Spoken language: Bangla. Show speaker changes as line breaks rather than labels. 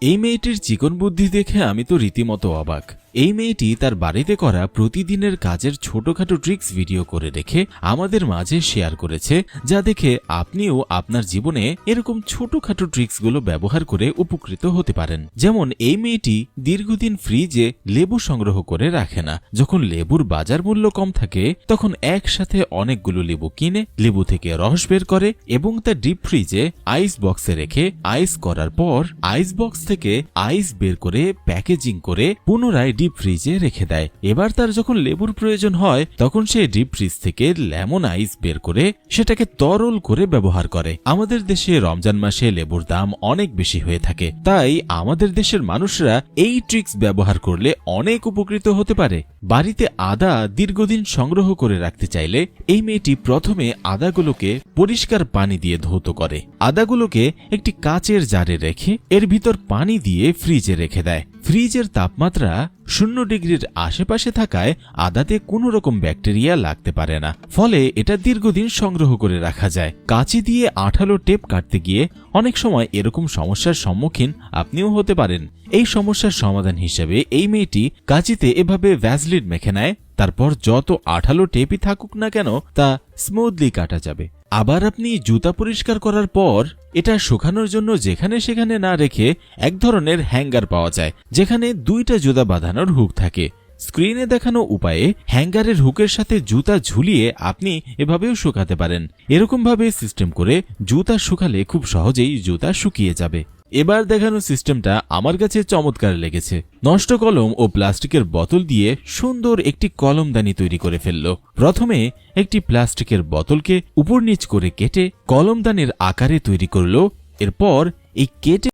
এই মেয়েটির চিকন বুদ্ধি দেখে আমি তো রীতিমতো অবাক। এই মেয়েটি তার বাড়িতে করা প্রতিদিনের কাজের ছোটখাটো ট্রিক্স ভিডিও করে রেখে আমাদের মাঝে শেয়ার করেছে, যা দেখে আপনিও আপনার জীবনে এরকম ছোটখাটো ট্রিক্সগুলো ব্যবহার করে উপকৃত হতে পারেন। যেমন এই মেয়েটি দীর্ঘদিন ফ্রিজে লেবু সংগ্রহ করে রাখে না। যখন লেবুর বাজার মূল্য কম থাকে তখন একসাথে অনেকগুলো লেবু কিনে লেবু থেকে রস বের করে এবং তা ডিপ ফ্রিজে আইস বক্সে রেখে আইস করার পর আইস বক্স থেকে আইস বের করে প্যাকেজিং করে পুনরায় ডিপ ফ্রিজে রেখে দেয়। এবার তার যখন লেবুর প্রয়োজন হয় তখন সে ডিপ ফ্রিজ থেকে লেমন আইস বের করে সেটাকে তরল করে ব্যবহার করে। আমাদের দেশে রমজান মাসে লেবুর দাম অনেক বেশি হয়ে থাকে, তাই আমাদের দেশের মানুষরা এই ট্রিক্স ব্যবহার করলে অনেক উপকৃত হতে পারে। বাড়িতে আদা দীর্ঘদিন সংগ্রহ করে রাখতে চাইলে এই মেয়েটি প্রথমে আদাগুলোকে পরিষ্কার পানি দিয়ে ধৌত করে। আদাগুলোকে একটি কাচের জারে রেখে এর ভিতর পানি দিয়ে ফ্রিজে রেখে দেয়। ফ্রিজের তাপমাত্রা 0 ডিগ্রির আশেপাশে থাকায় আদাতে কোনো রকম ব্যাকটেরিয়া লাগতে পারে না, ফলে এটা দীর্ঘদিন সংগ্রহ করে রাখা যায়। কাঁচি দিয়ে আঠালো টেপ কাটতে গিয়ে অনেক সময় এরকম সমস্যার সম্মুখীন আপনিও হতে পারেন। এই সমস্যার সমাধান হিসেবে এই মেয়েটি কাঁচিতে এভাবে ভ্যাসলিন মেখে নেয়, তারপর যত আঠালো টেপই থাকুক না কেন তা স্মুথলি কাটা যাবে। আবার আপনি জুতা পরিষ্কার করার পর এটা শুকানোর জন্য যেখানে সেখানে না রেখে এক ধরনের হ্যাঙ্গার পাওয়া যায়, যেখানে 2টা জুতা বাঁধানোর হুক থাকে। স্ক্রিনে দেখানো উপায়ে হ্যাঙ্গারের হুকের সাথে জুতা ঝুলিয়ে আপনি এভাবেও শুকাতে পারেন। এরকম ভাবে সিস্টেম করে জুতা শুকালে খুব সহজেই জুতা শুকিয়ে যাবে। এবার দেখানো সিস্টেমটা আমার কাছে চমৎকার লেগেছে। নষ্ট কলম ও প্লাস্টিকের বোতল দিয়ে সুন্দর একটি কলমদানি তৈরি করে ফেলল। প্রথমে একটি প্লাস্টিকের বোতলকে উপর নিচ করে কেটে কলমদানির আকারে তৈরি করল। এরপর এই কেটে